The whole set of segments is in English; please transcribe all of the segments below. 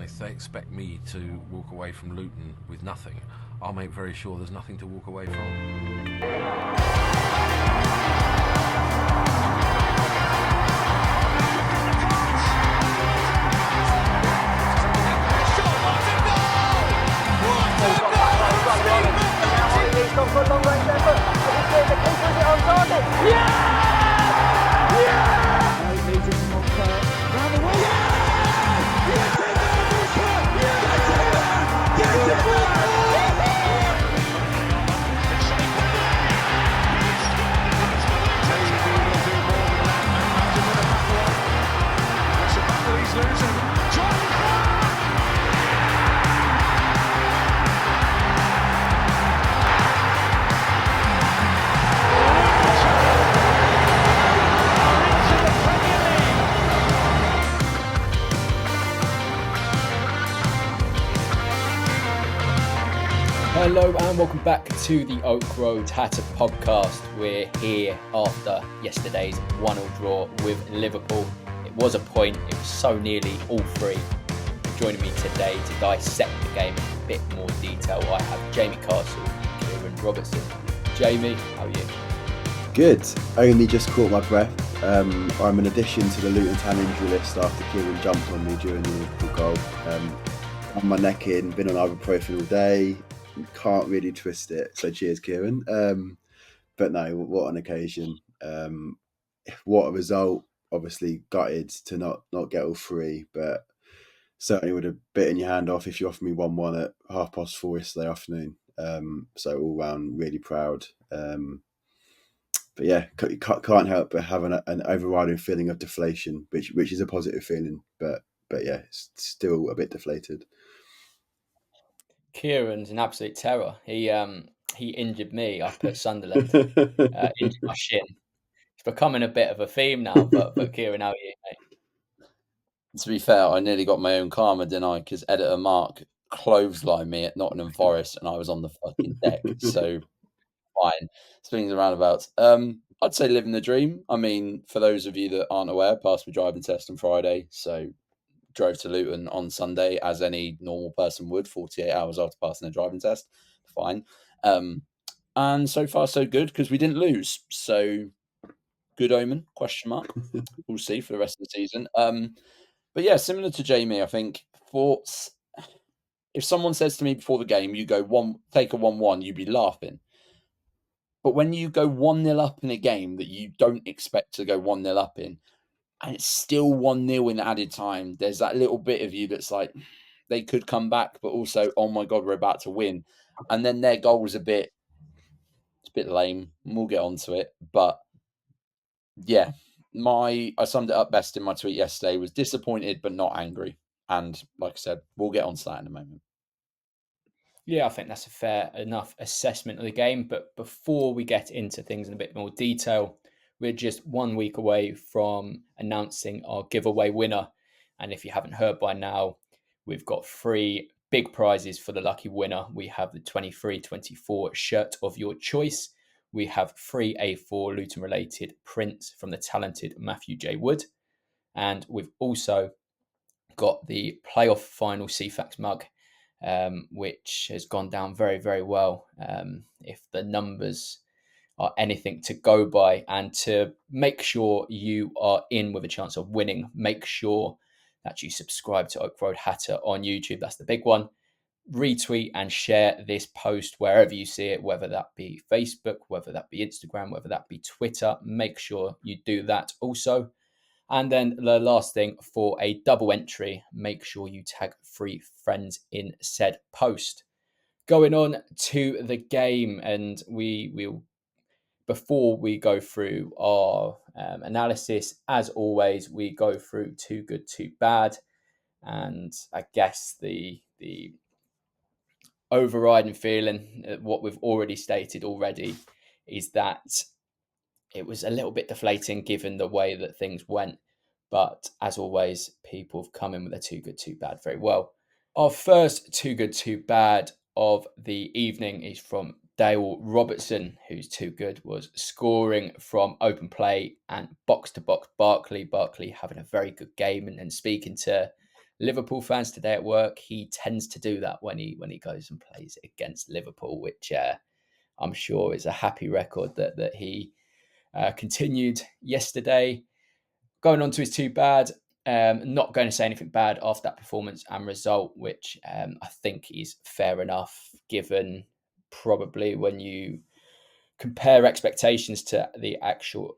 and if they expect me to walk away from Luton with nothing, I'll make very sure there's nothing to walk away from. Hello and welcome back to the Oak Road Hatter podcast. We're here after yesterday's 1-1 draw with Liverpool. It was a point, it was so nearly all three. Joining me today to dissect the game in a bit more detail, I have Jamie Castle and Kieran Robertson. Jamie, how are you? Good. Only just caught my breath. I'm an addition to the Luton Town injury list after Kieran jumped on me during the Liverpool goal. Had my neck in, been on ibuprofen all day. Can't really twist it. So cheers, Kieran. But no, what an occasion. What a result. Obviously gutted to not get all three, but certainly would have bitten your hand off if you offered me 1-1 at 4:30 yesterday afternoon. So all round really proud. But yeah, can't help but have an overriding feeling of deflation, which is a positive feeling. But yeah, it's still a bit deflated. Kieran's an absolute terror. He injured me up at Sunderland, injured my shin. It's becoming a bit of a theme now, but Kieran, how are you, mate? To be fair, I nearly got my own karma, didn't I? Because editor Mark clotheslined me at Nottingham Forest and I was on the fucking deck. So fine. Swings and roundabouts. I'd say living the dream. I mean, for those of you that aren't aware, passed my driving test on Friday. So drove to Luton on Sunday as any normal person would, 48 hours after passing a driving test. Fine. And so far so good because we didn't lose. So good omen, question mark. We'll see for the rest of the season. But yeah, similar to Jamie, I think thoughts. If someone says to me before the game, you go take a 1-1, you'd be laughing. But when you go 1-0 up in a game that you don't expect to go 1-0 up in, and it's still 1-0 in added time, there's that little bit of you that's like, they could come back, but also, oh my God, we're about to win. And then their goal was a bit lame. And we'll get onto it. But yeah, I summed it up best in my tweet yesterday, was disappointed but not angry. And like I said, we'll get onto that in a moment. Yeah, I think that's a fair enough assessment of the game. But before we get into things in a bit more detail, we're just 1 week away from announcing our giveaway winner. And if you haven't heard by now, we've got 3 big prizes for the lucky winner. We have the 23-24 shirt of your choice. We have 3 A4 Luton-related prints from the talented Matthew J. Wood. And we've also got the playoff final CFAX mug, which has gone down very, very well. If the numbers are anything to go by, and to make sure you are in with a chance of winning, make sure that you subscribe to Oak Road Hatter on YouTube. That's the big one. Retweet and share this post wherever you see it, whether that be Facebook, whether that be Instagram, whether that be Twitter. Make sure you do that also. And then the last thing, for a double entry, make sure you tag 3 friends in said post. Going on to the game, and we'll before we go through our analysis, as always, we go through too good, too bad. And I guess the overriding feeling, what we've already stated already, is that it was a little bit deflating given the way that things went. But as always, people have come in with a too good, too bad very well. Our first too good, too bad of the evening is from Dale Robertson, who's too good, was scoring from open play and box-to-box Barkley. Barkley having a very good game, and speaking to Liverpool fans today at work, he tends to do that when he goes and plays against Liverpool, which I'm sure is a happy record that he continued yesterday. Going on to his too bad, not going to say anything bad after that performance and result, which I think is fair enough, given probably when you compare expectations to the actual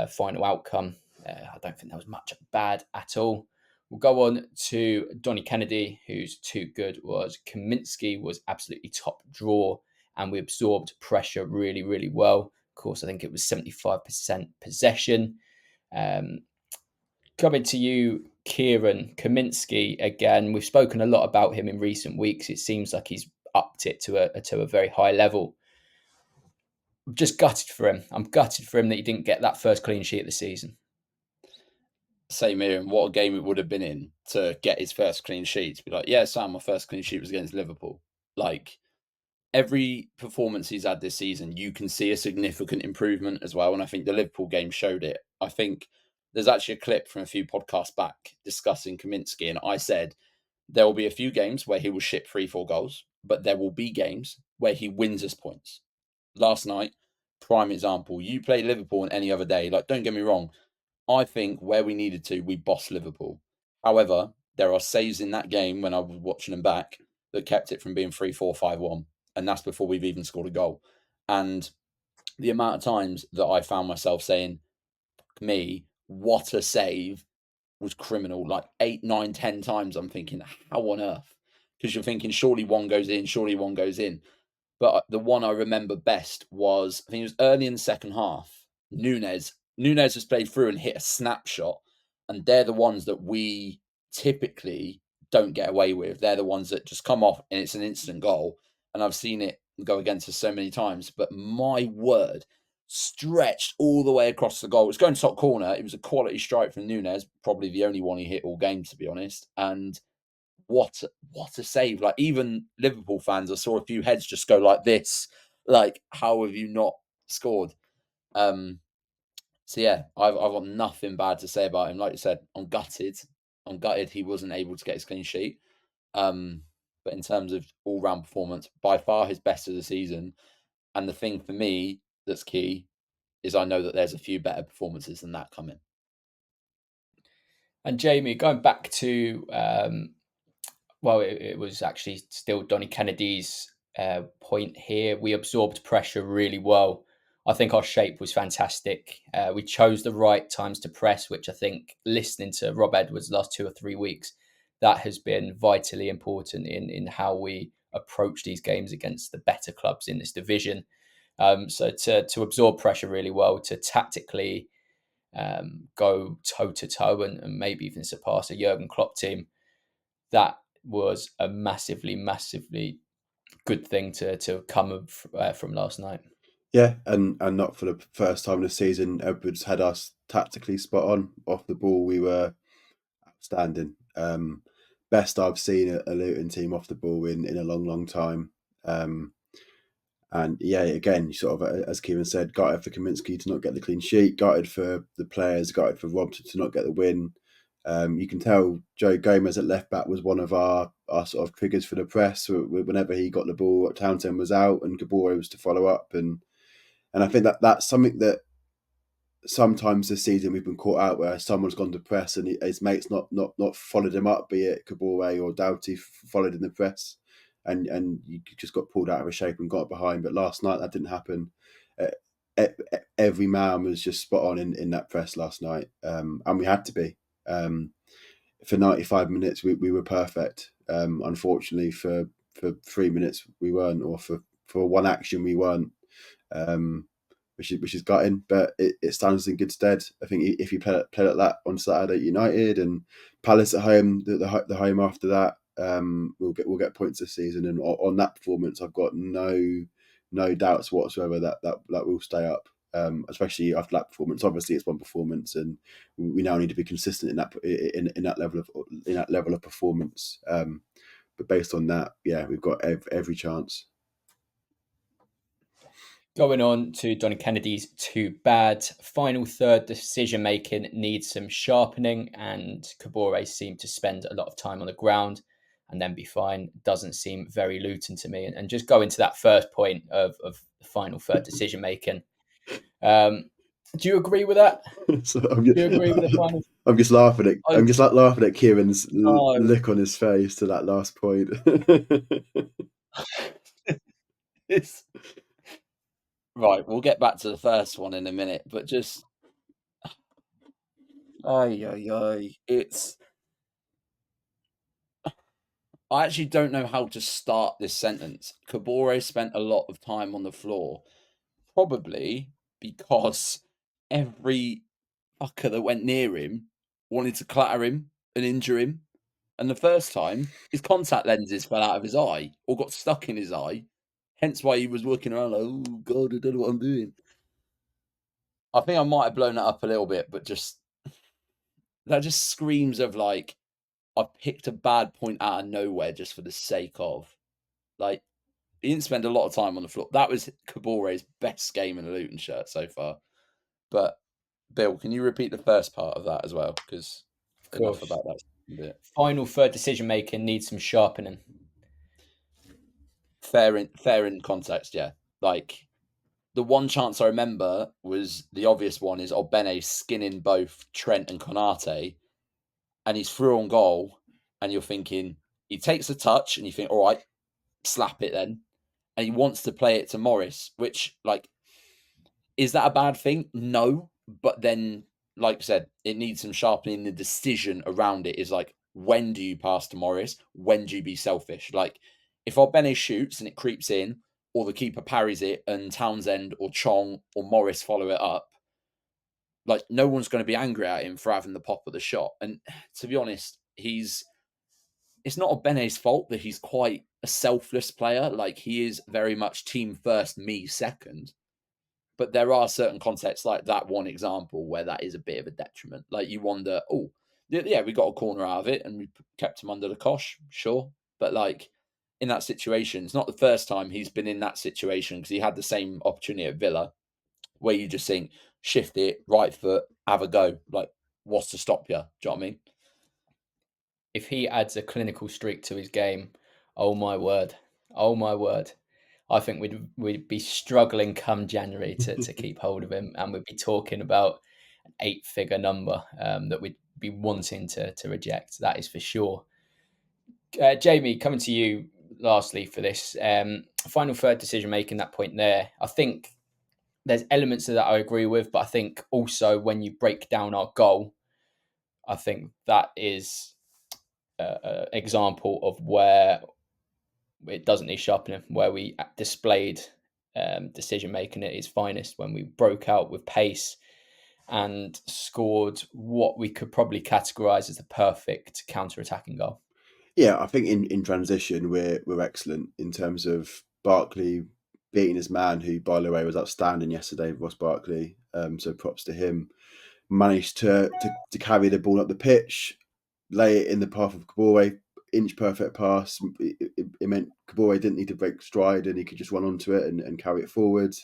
final outcome. I don't think there was much bad at all. We'll go on to Donny Kennedy, who's too good was Kaminski was absolutely top draw, and we absorbed pressure really, really well. Of course, I think it was 75% possession. Coming to you, Kieran, Kaminski again. We've spoken a lot about him in recent weeks. It seems like he's upped it to a very high level. I'm just gutted for him. I'm gutted for him that he didn't get that first clean sheet of the season. Same here, and what a game it would have been in to get his first clean sheet. To be like, yeah, Sam, my first clean sheet was against Liverpool. Like, every performance he's had this season, you can see a significant improvement as well. And I think the Liverpool game showed it. I think there's actually a clip from a few podcasts back discussing Kaminski, and I said there will be a few games where he will ship 3-4 goals, but there will be games where he wins us points. Last night, prime example. You play Liverpool on any other day. Like, don't get me wrong. I think where we needed to, we bossed Liverpool. However, there are saves in that game when I was watching them back that kept it from being 3-4, 5-1. And that's before we've even scored a goal. And the amount of times that I found myself saying, me, what a save, was criminal. Like 8, 9, 10 times I'm thinking, how on earth? Because you're thinking, surely one goes in, surely one goes in. But the one I remember best was, I think it was early in the second half, Nunes has played through and hit a snapshot. And they're the ones that we typically don't get away with. They're the ones that just come off and it's an instant goal. And I've seen it go against us so many times. But my word, stretched all the way across the goal. It was going top corner. It was a quality strike from Nunes, probably the only one he hit all game, to be honest. And what a save. Like, even Liverpool fans, I saw a few heads just go like this. Like, how have you not scored? So yeah, I've got nothing bad to say about him. Like you said, I'm gutted he wasn't able to get his clean sheet. But in terms of all-round performance, by far his best of the season. And the thing for me that's key is I know that there's a few better performances than that coming. And Jamie, going back to, it was actually still Donny Kennedy's point here. We absorbed pressure really well. I think our shape was fantastic. We chose the right times to press, which I think, listening to Rob Edwards the last 2 or 3 weeks, that has been vitally important in how we approach these games against the better clubs in this division. So to absorb pressure really well, to tactically go toe-to-toe and maybe even surpass a Jurgen Klopp team, that was a massively, massively good thing to come from last night. Yeah, and not for the first time this season, Edwards had us tactically spot on. Off the ball, we were outstanding. Best I've seen a Luton team off the ball in a long, long time. And yeah, again, sort of, as Kieran said, gutted for Kaminski to not get the clean sheet, gutted for the players, gutted for Rob to not get the win. You can tell Joe Gomez at left back was one of our sort of triggers for the press. Whenever he got the ball, Townsend was out and Gabor was to follow up. And I think that's something that sometimes this season we've been caught out where someone's gone to press and his mates not followed him up, be it Gabor or Doughty followed in the press. And you just got pulled out of a shape and got behind. But last night that didn't happen. Every man was just spot on in that press last night, and we had to be. For 95 minutes we were perfect. Unfortunately for 3 minutes we weren't, or for one action we weren't, which is gutting. But it stands in good stead. I think if you play like that on Saturday at United and Palace at home, the home after that, we'll get points this season. And on that performance, I've got no doubts whatsoever that will stay up. Especially after that performance. Obviously, it's one performance, and we now need to be consistent in that level of performance. But based on that, yeah, we've got every chance. Going on to Donny Kennedy's too bad. Final third decision making needs some sharpening, and Kabore seemed to spend a lot of time on the ground and then be fine. Doesn't seem very Luton to me. And just go into that first point of final third decision making. Do you agree with that? So Do you agree with the final? I'm just laughing at laughing at Kieran's Oh. look on his face to that last point. Right, we'll get back to the first one in a minute, but just it's I actually don't know how to start this sentence. Kabore spent a lot of time on the floor, probably because every fucker that went near him wanted to clatter him and injure him. And the first time, his contact lenses fell out of his eye or got stuck in his eye. Hence why he was looking around like, oh, God, I don't know what I'm doing. I think I might have blown that up a little bit, but that just screams of like, I picked a bad point out of nowhere just for the sake of. Like, he didn't spend a lot of time on the floor. That was Kabore's best game in a Luton shirt so far. But, Bill, can you repeat the first part of that as well? Because enough about that bit. Final third decision making needs some sharpening. Fair in context, yeah. Like, the one chance I remember was the obvious one is Obene skinning both Trent and Konate, and he's through on goal, and you're thinking, he takes a touch, and you think, all right, slap it then. And he wants to play it to Morris, which, like, is that a bad thing? No. But then, like I said, it needs some sharpening. The decision around it is like, when do you pass to Morris? When do you be selfish? Like, if Obene shoots and it creeps in, or the keeper parries it and Townsend or Chong or Morris follow it up, like, no one's going to be angry at him for having the pop of the shot. And to be honest, it's not Obene's fault that he's quite a selfless player. Like, he is very much team first, me second. But there are certain contexts like that one example where that is a bit of a detriment. Like, you wonder, oh, yeah, we got a corner out of it and we kept him under the cosh, sure. But, like, in that situation, it's not the first time he's been in that situation, because he had the same opportunity at Villa where you just think, shift it, right foot, have a go. Like, what's to stop you? Do you know what I mean? If he adds a clinical streak to his game, oh my word. I think we'd be struggling come January to keep hold of him, and we'd be talking about an 8-figure number that we'd be wanting to reject. That is for sure. Jamie, coming to you lastly for this final third decision making, that point there. I think there's elements of that I agree with, but I think also when you break down our goal, I think that is an example of where it doesn't need sharpening, where we displayed decision making at its finest when we broke out with pace and scored what we could probably categorise as the perfect counter-attacking goal. Yeah, I think in transition we're excellent in terms of Barkley beating his man, who, by the way, was outstanding yesterday, Ross Barkley. So props to him. Managed to carry the ball up the pitch, lay it in the path of Kabore, inch perfect pass. It meant Kabore didn't need to break stride and he could just run onto it and carry it forward.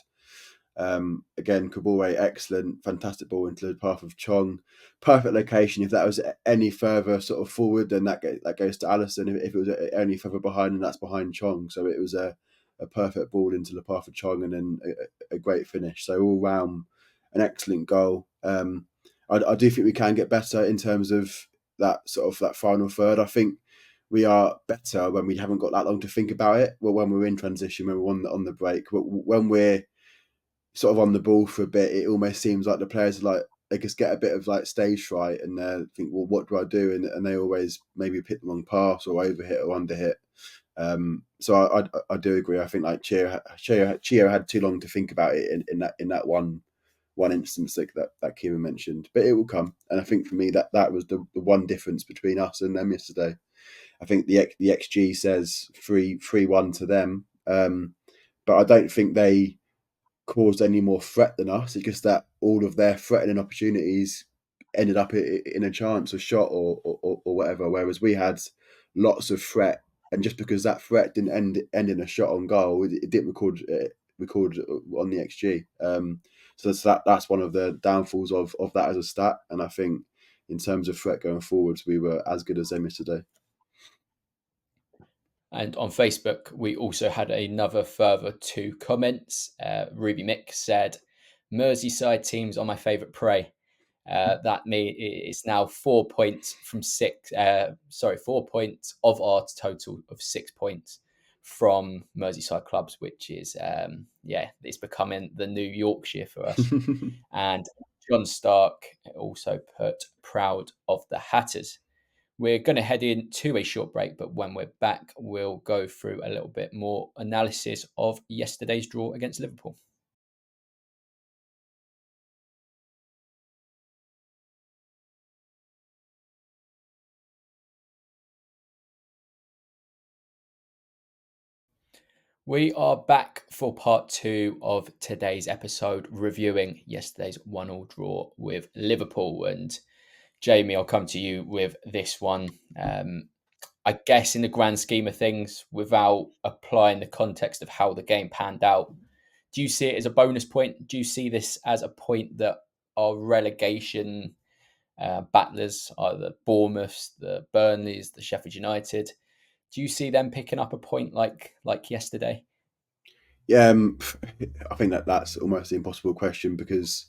Again, Kabore, excellent, fantastic ball into the path of Chong. Perfect location. If that was any further sort of forward, then that goes to Allison. If it was any further behind, then that's behind Chong. So it was a perfect ball into the path of Chong, and then a great finish. So all round, an excellent goal. I do think we can get better in terms of that final third. I think we are better when we haven't got that long to think about it. Well, when we're in transition, when we're on the break, when we're sort of on the ball for a bit, it almost seems like the players are like, they just get a bit of like stage fright and think, well, what do I do? And they always maybe pick the wrong pass or overhit or underhit. So I do agree. I think like Chio had too long to think about it in that one instance that Kieran mentioned, but it will come. And I think for me that was the one difference between us and them yesterday. I think the XG says 3-1 to them, but I don't think they caused any more threat than us. It's just that all of their threatening opportunities ended up in a chance, a shot or whatever, whereas we had lots of threat, and just because that threat didn't end in a shot on goal, it didn't record recorded on the XG. So that's one of the downfalls of that as a stat. And I think in terms of threat going forwards, we were as good as them yesterday. And on Facebook, we also had another further 2 comments. Ruby Mick said, Merseyside teams are my favourite prey. That it's now 4 points from 6. 4 points of our total of 6 points from Merseyside clubs, which is it's becoming the new Yorkshire for us. And John Stark also put proud of the Hatters. We're going to head into a short break, but when we're back, we'll go through a little bit more analysis of yesterday's draw against Liverpool. We are back for part 2 of today's episode, reviewing yesterday's 1-1 draw with Liverpool. And Jamie, I'll come to you with this one. I guess in the grand scheme of things, without applying the context of how the game panned out, do you see it as a bonus point? Do you see this as a point that our relegation battlers, either Bournemouth, the Burnleys, the Sheffield United, do you see them picking up a point like yesterday? Yeah, I think that's almost an impossible question because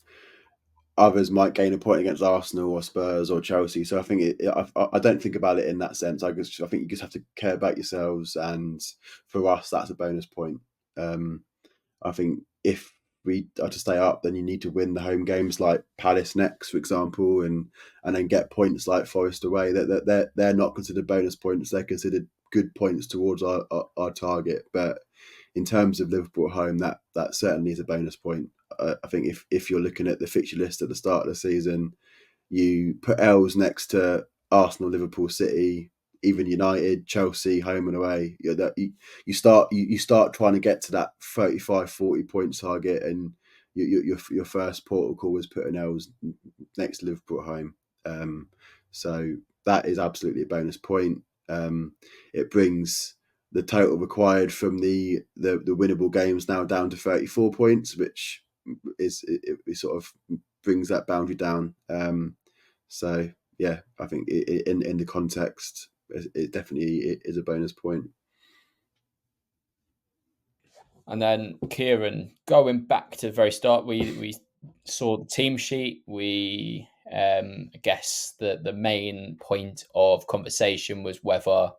others might gain a point against Arsenal or Spurs or Chelsea. So I think I don't think about it in that sense. I think you just have to care about yourselves, and for us, that's a bonus point. I think if we are to stay up, then you need to win the home games like Palace next, for example, and then get points like Forest away. They're not considered bonus points; they're considered good points towards our target. But in terms of Liverpool at home, that certainly is a bonus point. I think if you're looking at the fixture list at the start of the season, you put L's next to Arsenal, Liverpool, City, even United, Chelsea, home and away. You start trying to get to that 35, 40 point target, and your first port of call was putting L's next to Liverpool at home. So that is absolutely a bonus point. It brings the total required from the winnable games now down to 34 points, which is it sort of brings that boundary down. So yeah, I think in the context, it definitely is a bonus point. And then Kieran, going back to the very start, we saw the team sheet. I guess the main point of conversation was whether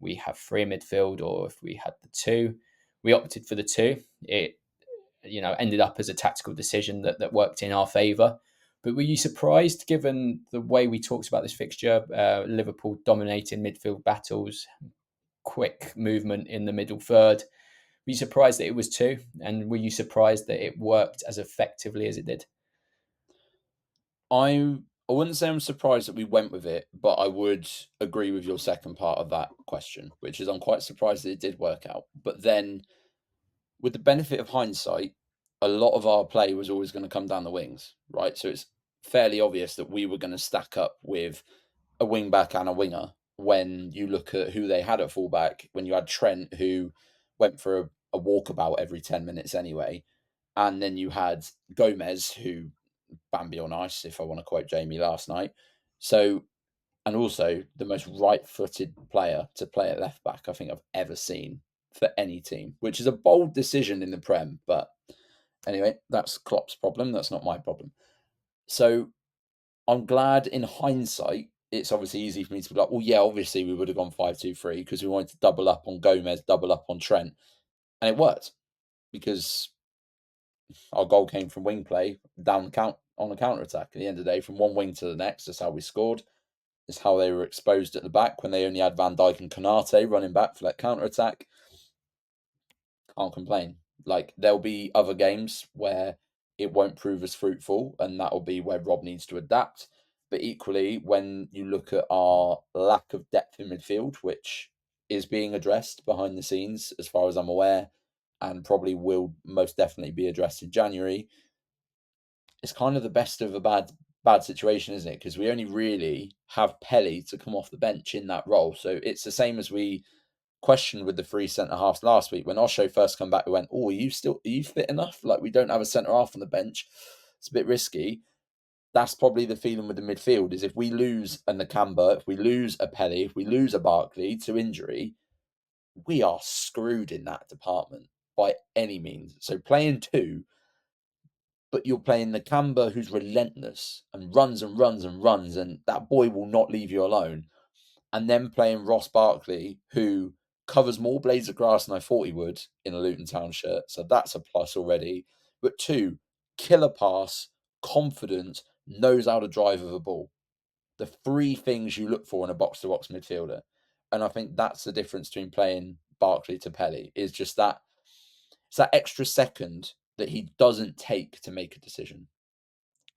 we have 3 in midfield or if we had the 2. We opted for the 2. It ended up as a tactical decision that worked in our favour. But were you surprised, given the way we talked about this fixture, Liverpool dominating midfield battles, quick movement in the middle third? Were you surprised that it was 2? And were you surprised that it worked as effectively as it did? I wouldn't say I'm surprised that we went with it, but I would agree with your second part of that question, which is I'm quite surprised that it did work out. But then, with the benefit of hindsight, a lot of our play was always going to come down the wings, right? So it's fairly obvious that we were going to stack up with a wing back and a winger when you look at who they had at fullback, when you had Trent, who went for a walkabout every 10 minutes anyway. And then you had Gomez, who Bambi on ice, if I want to quote Jamie last night. So, and also the most right-footed player to play at left back I think I've ever seen for any team, which is a bold decision in the Prem. But anyway, that's Klopp's problem. That's not my problem. So I'm glad in hindsight, it's obviously easy for me to be like, well, yeah, obviously we would have gone 5-2-3 because we wanted to double up on Gomez, double up on Trent. And it worked because our goal came from wing play down count on a counter attack. At the end of the day, from one wing to the next, that's how we scored. It's how they were exposed at the back when they only had Van Dijk and Konate running back for that counter attack. Can't complain. Like, there'll be other games where it won't prove as fruitful, and that'll be where Rob needs to adapt. But equally, when you look at our lack of depth in midfield, which is being addressed behind the scenes, as far as I'm aware, and probably will most definitely be addressed in January, it's kind of the best of a bad situation, isn't it? Because we only really have Pelly to come off the bench in that role. So it's the same as we questioned with the 3 centre-halves last week. When Osho first come back, we went, "Oh, are you fit enough? Like, we don't have a centre-half on the bench. It's a bit risky." That's probably the feeling with the midfield, is if we lose a Nakamba, if we lose a Pelly, if we lose a Barkley to injury, we are screwed in that department by any means. So playing 2, but you're playing Nakamba, who's relentless and runs and runs and runs, and that boy will not leave you alone. And then playing Ross Barkley, who covers more blades of grass than I thought he would in a Luton Town shirt. So that's a plus already. But 2, killer pass, confidence, knows how to drive with a ball. The 3 things you look for in a box-to-box midfielder. And I think that's the difference between playing Barkley to Pelly, is just that it's that extra second that he doesn't take to make a decision.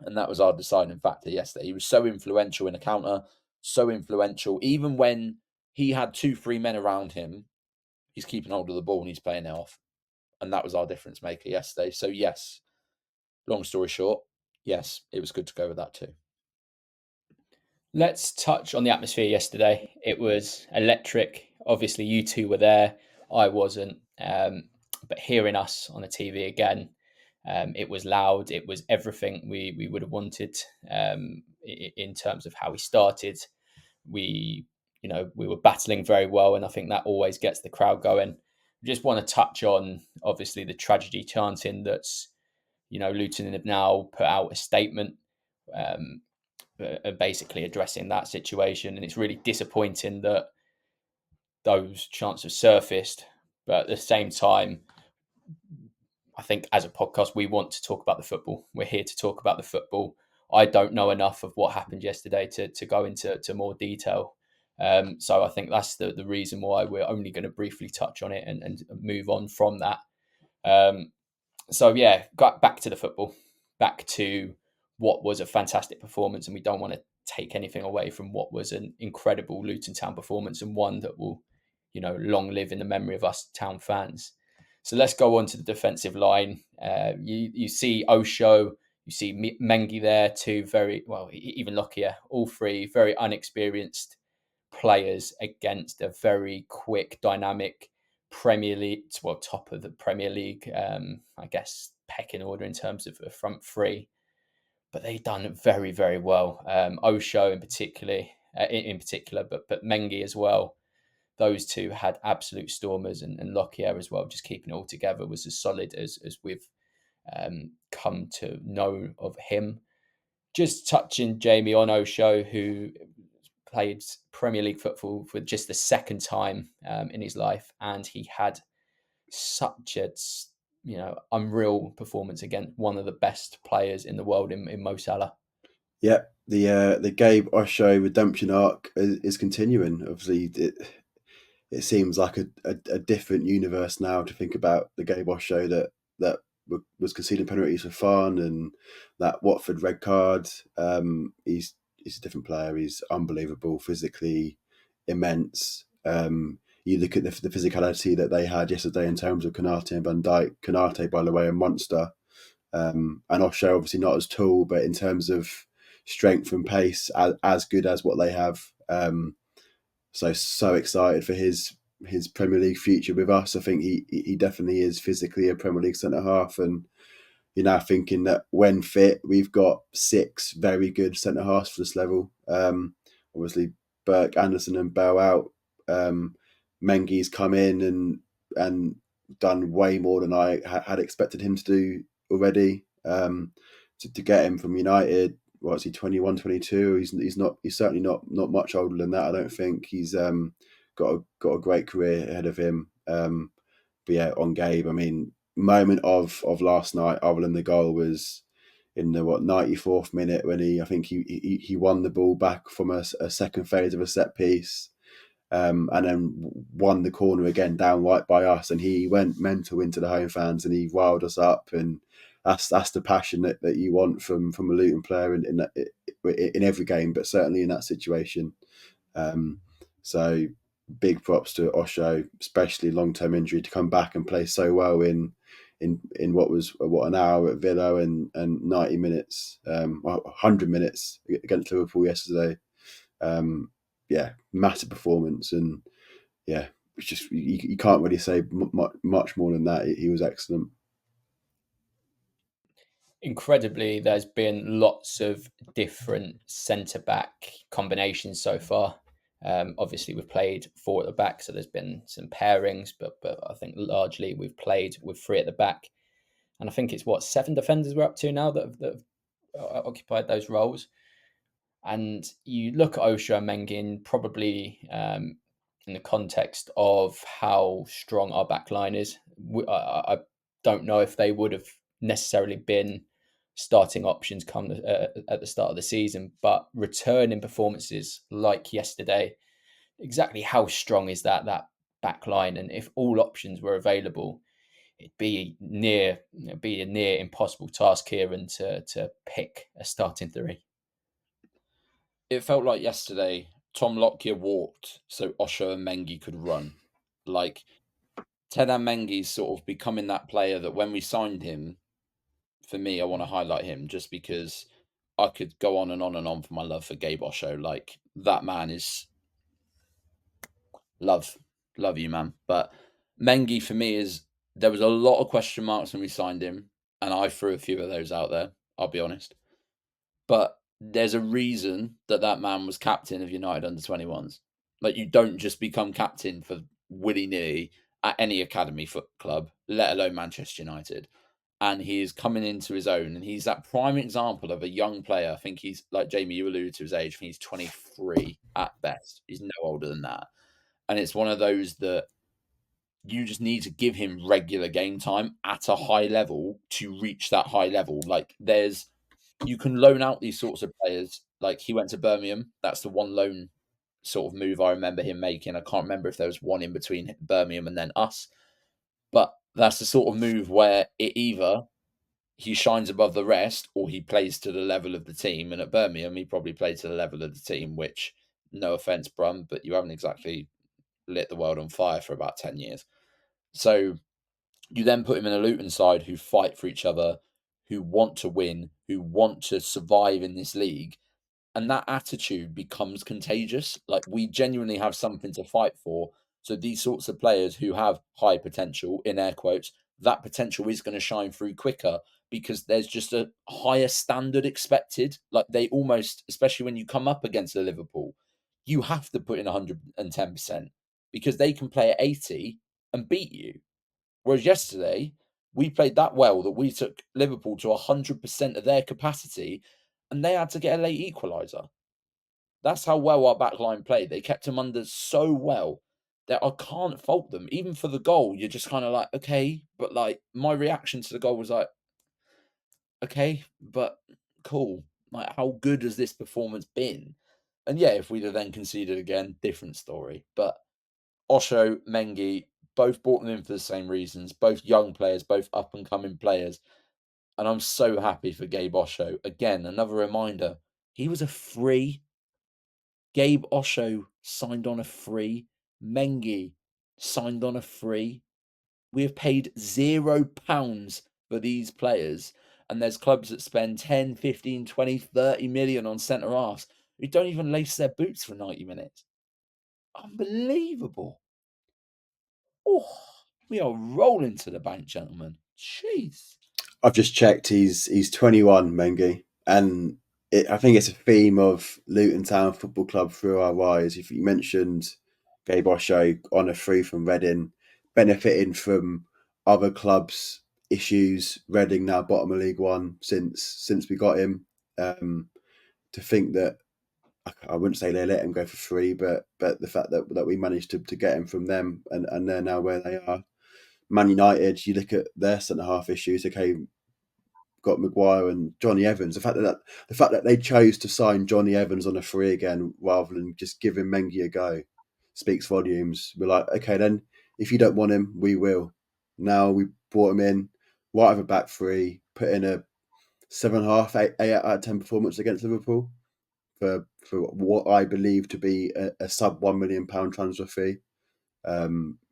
And that was our deciding factor yesterday. He was so influential in a counter, so influential. Even when he had 2-3 men around him, he's keeping hold of the ball and he's playing it off. And that was our difference maker yesterday. So yes, long story short, yes, it was good to go with that too. Let's touch on the atmosphere yesterday. It was electric. Obviously, you two were there. I wasn't. But hearing us on the TV again, it was loud. It was everything we would have wanted in terms of how we started. We were battling very well, and I think that always gets the crowd going. We just want to touch on, obviously, the tragedy chanting that's, Luton have now put out a statement basically addressing that situation. And it's really disappointing that those chants have surfaced. But at the same time, I think as a podcast, we want to talk about the football. We're here to talk about the football. I don't know enough of what happened yesterday to go into more detail. So I think that's the reason why we're only going to briefly touch on it and move on from that. So yeah, got back to the football, back to what was a fantastic performance, and we don't want to take anything away from what was an incredible Luton Town performance, and one that will, long live in the memory of us Town fans. So let's go on to the defensive line. You see Osho, you see Mangi there, two very, well, even Lockyer, all 3 very unexperienced players against a very quick, dynamic Premier League, well, top of the Premier League, I guess, pecking order in terms of a front 3. But they've done very, very well. Osho in particular, but Mengi as well. Those 2 had absolute stormers, and Lockyer as well, just keeping it all together, was as solid as we've come to know of him. Just touching, Jamie, on Osho, who played Premier League football for just the 2nd time in his life, and he had such a unreal performance against one of the best players in the world in Mo Salah. Yeah, the Gabe Osho redemption arc is continuing. Obviously, it seems like a different universe now to think about the Gabe Osho that was conceding penalties for fun, and that Watford red card. He's a different player. He's unbelievable, physically immense. You look at the physicality that they had yesterday in terms of Konate and Van Dijk. Konate, by the way, a monster. And Osho, obviously not as tall, but in terms of strength and pace, as good as what they have. So excited for his Premier League future with us. I think he definitely is physically a Premier League centre-half, and you're now thinking that when fit, we've got 6 very good centre-halves for this level. Obviously, Burke, Anderson and Bell out. Mengi's come in and done way more than I had expected him to do already. To get him from United, what is he, 21, 22? He's certainly not much older than that. I don't think. He's got a great career ahead of him. But yeah, on Gabe, I mean, moment of last night, other than the goal, was in the 94th minute when he won the ball back from a second phase of a set piece. And then won the corner again down right by us, and he went mental into the home fans and he riled us up, and that's the passion that you want from a Luton player in every game, but certainly in that situation. So big props to Osho, especially long-term injury, to come back and play so well in what an hour at Villa and 90 minutes, 100 minutes against Liverpool yesterday. Yeah, massive performance, and yeah, it's just you can't really say much more than that. He was excellent. Incredibly, there's been lots of different centre-back combinations so far. Obviously, we've played 4 at the back, so there's been some pairings, but I think largely we've played with 3 at the back. And I think it's 7 defenders we're up to now that have occupied those roles. And you look at Osho and Mengin probably in the context of how strong our backline is. I don't know if they would have necessarily been starting options come at the start of the season, but returning performances like yesterday, exactly how strong is that back line? And if all options were available, it'd be a near impossible task, Kieran, to pick a starting 3. It felt like yesterday Tom Lockyer walked so Osho and Mengi could run. Like, Tah Mengi's sort of becoming that player that when we signed him, for me, I want to highlight him just because I could go on and on and on for my love for Gabe Osho. Like, that man is love you, man. But Mengi for me there was a lot of question marks when we signed him, and I threw a few of those out there, I'll be honest. But there's a reason that man was captain of United under-21s. Like, you don't just become captain for willy-nilly at any academy foot club, let alone Manchester United. And he is coming into his own, and he's that prime example of a young player. I think he's, like Jamie, you alluded to his age, I think he's 23 at best. He's no older than that. And it's one of those that you just need to give him regular game time at a high level to reach that high level. Like, you can loan out these sorts of players. Like, he went to Birmingham. That's the one loan sort of move I remember him making. I can't remember if there was one in between Birmingham and then us. But that's the sort of move where it either he shines above the rest or he plays to the level of the team. And at Birmingham, he probably played to the level of the team, which, no offence, Brum, but you haven't exactly lit the world on fire for about 10 years. So you then put him in a Luton side who fight for each other, who want to win, who want to survive in this league. And that attitude becomes contagious. Like, we genuinely have something to fight for. So these sorts of players who have high potential, in air quotes, that potential is going to shine through quicker because there's just a higher standard expected. Like, they almost, especially when you come up against the Liverpool, you have to put in 110% because they can play at 80 and beat you. Whereas yesterday, we played that well that we took Liverpool to 100% of their capacity and they had to get a late equaliser. That's how well our backline played. They kept them under so well that I can't fault them. Even for the goal, you're just kind of like, okay. But, like, my reaction to the goal was like, okay, but cool. Like, how good has this performance been? And yeah, if we'd have then conceded again, different story. But Osho, Mengi, both brought them in for the same reasons. Both young players, both up-and-coming players. And I'm so happy for Gabe Osho. Again, another reminder, he was a free. Gabe Osho signed on a free. Mengi signed on a free. We have paid £0 for these players. And there's clubs that spend 10, 15, 20, 30 million on centre-halves who don't even lace their boots for 90 minutes. Unbelievable. Oh, we are rolling to the bank, gentlemen. Jeez. I've just checked. He's 21, Mengi, and I think it's a theme of Luton Town Football Club through our rise. If you mentioned Gabe Osho on a free from Reading, benefiting from other clubs' issues. Reading now bottom of League One since we got him. To think that, I wouldn't say they let him go for free, but the fact that we managed to get him from them and they're now where they are. Man United, you look at their centre half issues. Okay, got Maguire and Johnny Evans. The fact that they chose to sign Johnny Evans on a free again rather than just giving Mengi a go speaks volumes. We're like, okay, then if you don't want him, we will. Now we brought him in, right over back three, put in a 7.5, 8 out of 10 performance against Liverpool for what I believe to be a sub £1 million transfer fee.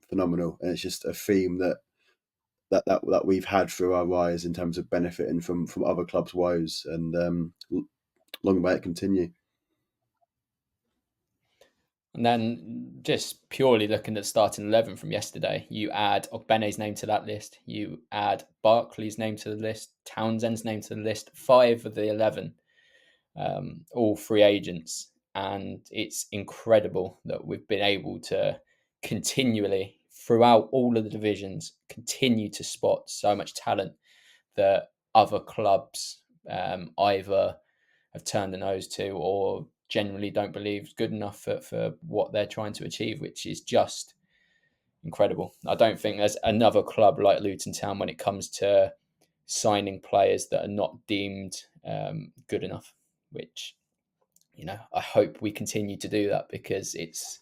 Phenomenal, and it's just a theme that we've had through our rise in terms of benefiting from other clubs' woes, and long may it continue. And then just purely looking at starting 11 from yesterday, you add Ogbene's name to that list, you add Barkley's name to the list, Townsend's name to the list, 5 of the 11, all free agents. And it's incredible that we've been able to continually, throughout all of the divisions, continue to spot so much talent that other clubs either have turned a nose to or generally don't believe is good enough for what they're trying to achieve, which is just incredible. I don't think there's another club like Luton Town when it comes to signing players that are not deemed good enough, which, you know, I hope we continue to do that because it's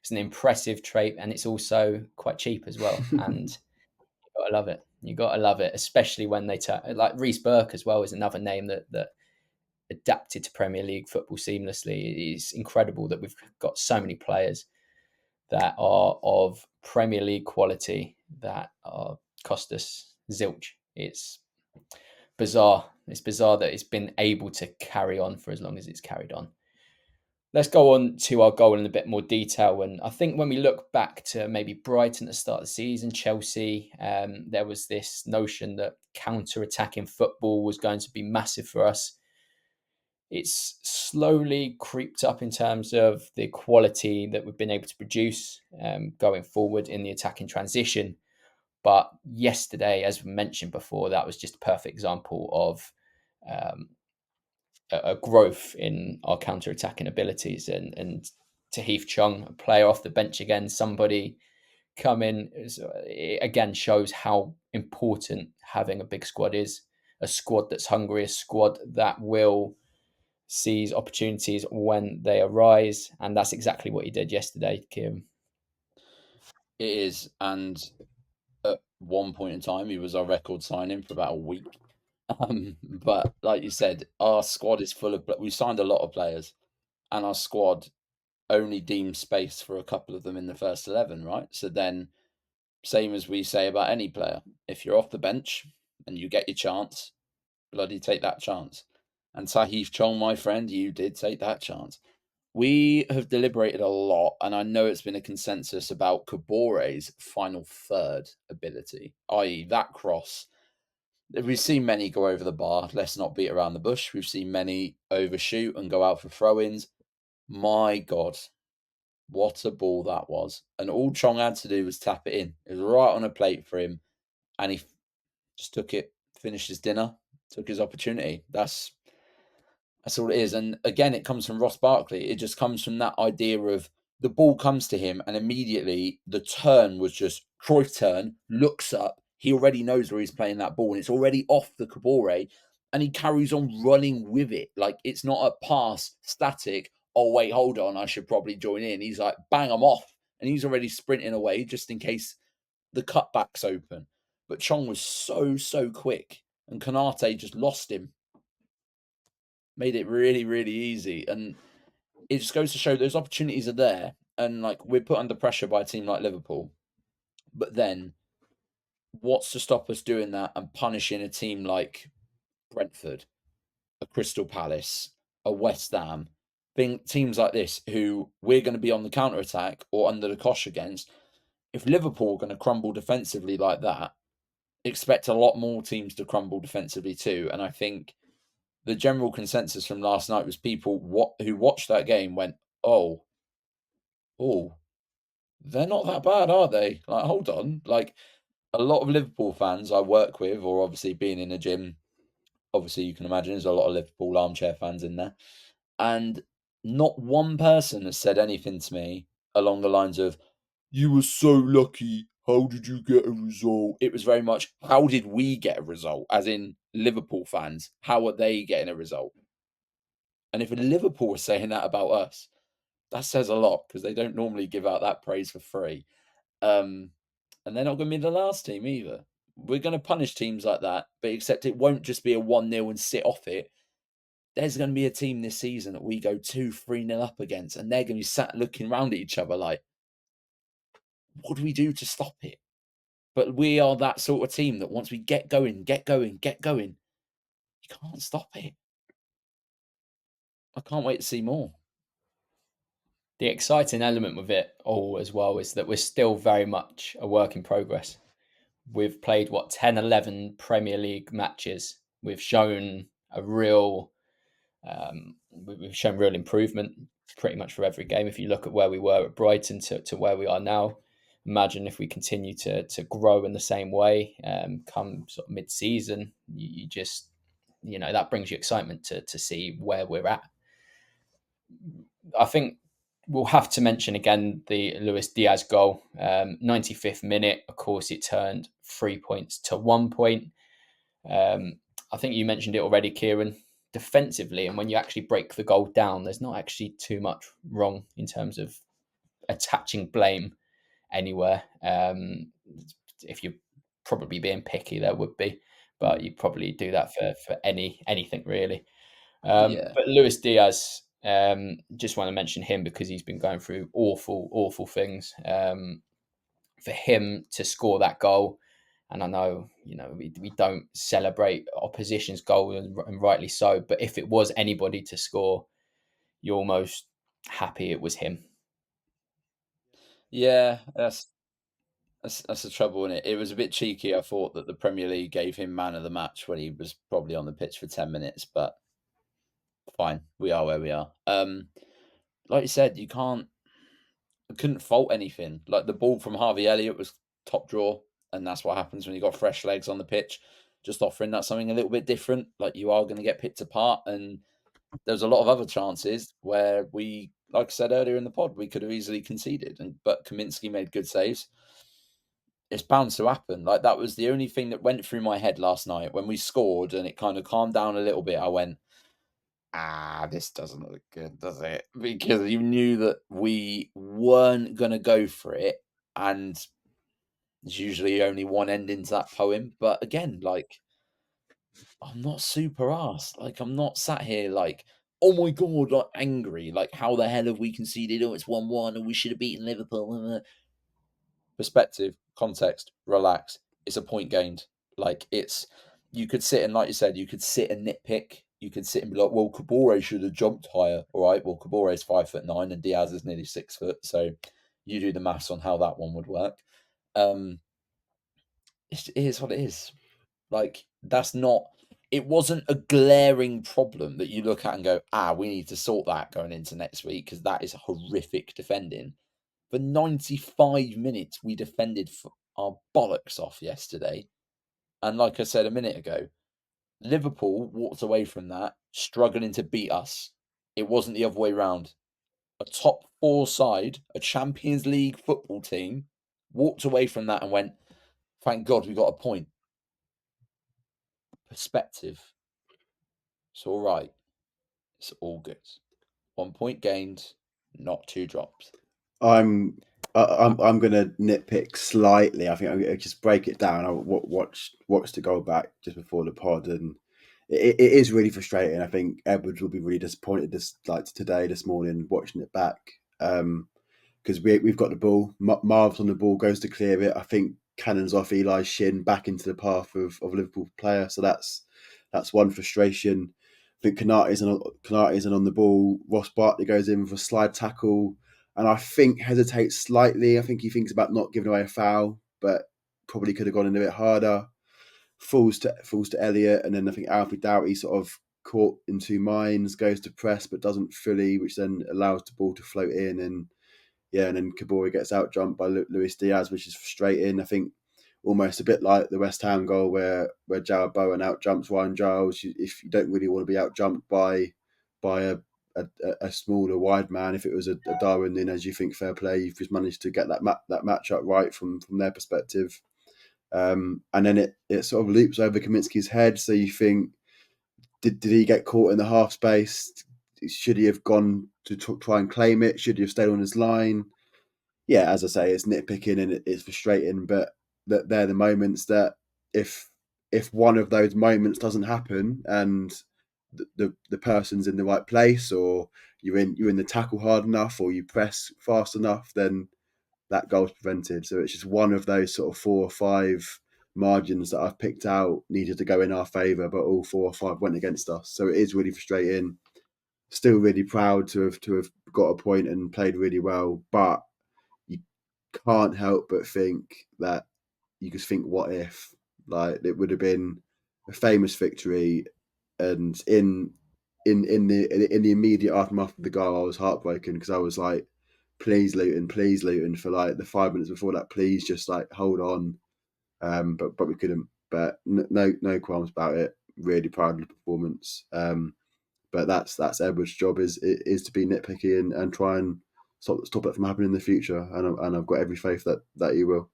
an impressive trait and it's also quite cheap as well. And you gotta love it. You gotta love it, especially when they like Reece Burke as well is another name that adapted to Premier League football seamlessly. It is incredible that we've got so many players that are of Premier League quality that are cost us zilch. It's bizarre. It's bizarre that it's been able to carry on for as long as it's carried on. Let's go on to our goal in a bit more detail. And I think when we look back to maybe Brighton at the start of the season, Chelsea, there was this notion that counter-attacking football was going to be massive for us. It's slowly creeped up in terms of the quality that we've been able to produce going forward in the attacking transition. But yesterday, as we mentioned before, that was just a perfect example of a growth in our counter-attacking abilities. And Tah Chong, a player off the bench again, somebody come in, it again shows how important having a big squad is. A squad that's hungry, a squad that will seize opportunities when they arise, and that's exactly what he did yesterday, Kieran. It is, and at one point in time, he was our record signing for about a week. But like you said, our squad is full of. We signed a lot of players, and our squad only deemed space for a couple of them in the first 11, right? So then, same as we say about any player, if you're off the bench and you get your chance, bloody take that chance. And Tah Chong, my friend, you did take that chance. We have deliberated a lot, and I know it's been a consensus about Kabore's final third ability, i.e. that cross. We've seen many go over the bar. Let's not beat around the bush. We've seen many overshoot and go out for throw-ins. My God, what a ball that was. And all Chong had to do was tap it in. It was right on a plate for him, and he just took it, finished his dinner, took his opportunity. That's all it is. And again, it comes from Ross Barkley. It just comes from that idea of the ball comes to him and immediately the turn was just Cruyff turn, looks up. He already knows where he's playing that ball and it's already off the Kabore and he carries on running with it. Like it's not a pass static. Oh, wait, hold on. I should probably join in. He's like, bang, I'm off. And he's already sprinting away just in case the cutback's open. But Chong was so quick and Konate just lost him. Made it really, really easy. And it just goes to show those opportunities are there. And like we're put under pressure by a team like Liverpool. But then what's to stop us doing that and punishing a team like Brentford, a Crystal Palace, a West Ham, being teams like this who we're going to be on the counter-attack or under the cosh against. If Liverpool are going to crumble defensively like that, expect a lot more teams to crumble defensively too. And I think the general consensus from last night was people who watched that game went, oh, they're not that bad, are they? Like, hold on. Like, a lot of Liverpool fans I work with, or obviously being in a gym, obviously you can imagine there's a lot of Liverpool armchair fans in there. And not one person has said anything to me along the lines of, you were so lucky. How did you get a result? It was very much, how did we get a result? As in Liverpool fans, how are they getting a result? And if Liverpool was saying that about us, that says a lot because they don't normally give out that praise for free. And they're not going to be the last team either. We're going to punish teams like that, but except it won't just be a 1-0 and sit off it. There's going to be a team this season that we go 2-3-0 up against, and they're going to be sat looking around at each other like, what do we do to stop it? But we are that sort of team that once we get going, you can't stop it. I can't wait to see more. the exciting element with it all as well is that we're still very much a work in progress. We've played 10, 11 Premier League matches. We've shown we've shown real improvement pretty much for every game. If you look at where we were at Brighton to where we are now, imagine if we continue to grow in the same way come sort of mid-season. You just, that brings you excitement to see where we're at. I think we'll have to mention again the Luis Diaz goal. 95th minute, of course, it turned 3 points to 1 point. I think you mentioned it already, Kieran. Defensively, and when you actually break the goal down, there's not actually too much wrong in terms of attaching blame anywhere. If you're probably being picky, there would be, but you probably do that for anything really. But Luis Diaz, just want to mention him because he's been going through awful things. For him to score that goal, and I know, we don't celebrate opposition's goal, and rightly so, but if it was anybody to score, you're almost happy it was him. Yeah, that's the trouble in it. It was a bit cheeky. I thought that the Premier League gave him man of the match when he was probably on the pitch for 10 minutes, but fine, we are where we are. Like you said, I couldn't fault anything. Like the ball from Harvey Elliott was top draw, and that's what happens when you got fresh legs on the pitch, just offering that something a little bit different. Like, you are going to get picked apart, and there's a lot of other chances where we, like I said earlier in the pod, we could have easily conceded, but Kaminski made good saves. It's bound to happen. Like, that was the only thing that went through my head last night when we scored, and it kind of calmed down a little bit. I went, this doesn't look good, does it? Because you knew that we weren't going to go for it, and there's usually only one ending to that poem. But again, like, I'm not super arsed. Like, I'm not sat here like, oh my God, like angry. Like, how the hell have we conceded? Oh, it's 1-1 and we should have beaten Liverpool. Perspective, context, relax. It's a point gained. Like, you could sit and, like you said, you could sit and nitpick. You could sit and be like, well, Kabore should have jumped higher. All right, well, Kabore is 5'9" and Diaz is nearly 6 foot. So you do the maths on how that one would work. It is what it is. Like, it wasn't a glaring problem that you look at and go, we need to sort that going into next week, because that is horrific defending. For 95 minutes, we defended our bollocks off yesterday. And like I said a minute ago, Liverpool walked away from that struggling to beat us. It wasn't the other way around. A top 4 side, a Champions League football team, walked away from that and went, thank God we got a point. Perspective. It's all right. It's all good. 1 point gained, not 2 drops. I'm going to nitpick slightly. I think I'm going to just break it down. I watched the goal back just before the pod, and it is really frustrating. I think Edwards will be really disappointed this morning watching it back, because we've got the ball. Marv's on the ball, goes to clear it. I think cannons off Eli's shin back into the path of Liverpool player. So that's one frustration. I think Kanate isn't on the ball. Ross Barkley goes in for a slide tackle, and I think hesitates slightly. I think he thinks about not giving away a foul, but probably could have gone in a bit harder. Falls to Elliott, and then I think Alfie Doughty sort of caught in two minds, goes to press but doesn't fully, which then allows the ball to float in, and then Kabore gets out jumped by Luis Diaz, which is frustrating. I think almost a bit like the West Ham goal where Jared Bowen out jumps Ryan Giles. If you don't really want to be out jumped by a smaller wide man, if it was a Darwin Nunez, you think fair play, you've just managed to get that match up right from their perspective. And then it sort of loops over Kaminski's head. So you think, did he get caught in the half space? Should he have gone to try and claim it? Should he have stayed on his line? Yeah, as I say, it's nitpicking and it's frustrating, but they're the moments that if one of those moments doesn't happen and the person's in the right place, or you're in the tackle hard enough, or you press fast enough, then that goal's prevented. So it's just one of those sort of 4 or 5 margins that I've picked out needed to go in our favour, but all 4 or 5 went against us. So it is really frustrating. still really proud to have got a point and played really well, but you can't help but think that you just think, what if? Like, it would have been a famous victory, and in the immediate aftermath of the goal, I was heartbroken because I was like, please Luton, for like the 5 minutes before that, please just like hold on. But we couldn't. But no qualms about it. Really proud of the performance. But that's Edward's job is to be nitpicky and try and stop it from happening in the future. And I've got every faith that he will.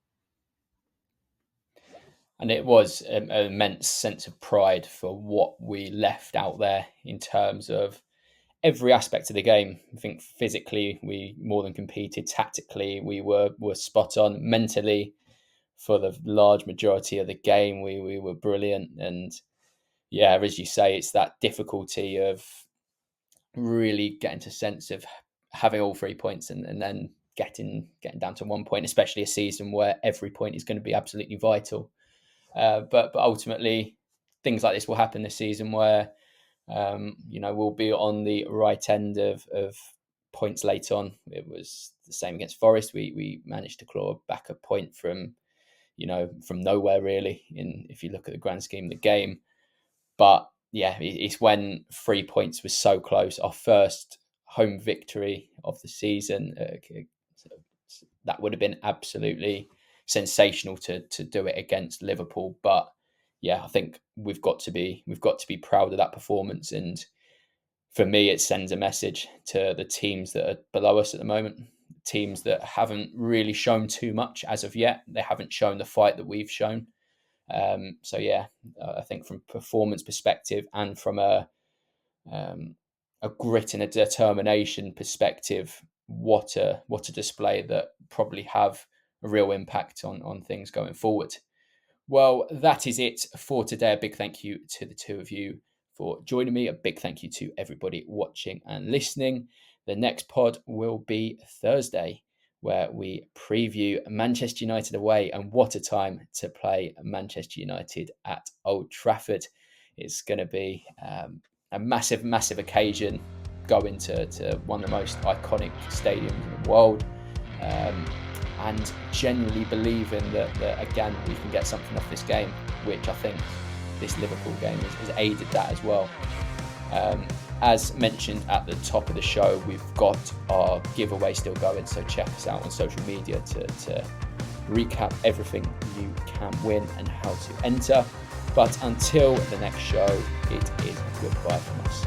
And it was an immense sense of pride for what we left out there in terms of every aspect of the game. I think physically we more than competed. Tactically we were spot on. Mentally, for the large majority of the game, we were brilliant. And yeah, as you say, it's that difficulty of really getting to sense of having all 3 points and then getting down to 1 point, especially a season where every point is going to be absolutely vital. But ultimately, things like this will happen this season where, we'll be on the right end of points late on. It was the same against Forest. We managed to claw back a point from nowhere, really, if you look at the grand scheme of the game. But yeah, it's when 3 points was so close. Our first home victory of the season, that would have been absolutely sensational to do it against Liverpool. But yeah, I think we've got to be proud of that performance. And for me, it sends a message to the teams that are below us at the moment, teams that haven't really shown too much as of yet. They haven't shown the fight that we've shown. So yeah, I think from a performance perspective and from a grit and a determination perspective, what a display that probably have a real impact on things going forward. Well, that is it for today. A big thank you to the two of you for joining me. A big thank you to everybody watching and listening. The next pod will be Thursday, where we preview Manchester United away, and what a time to play Manchester United at Old Trafford. It's going to be a massive, massive occasion, going to one of the most iconic stadiums in the world, and genuinely believing that again we can get something off this game, which I think this Liverpool game has aided that as well. As mentioned at the top of the show, we've got our giveaway still going, so check us out on social media to recap everything you can win and how to enter. But until the next show, it is goodbye from us.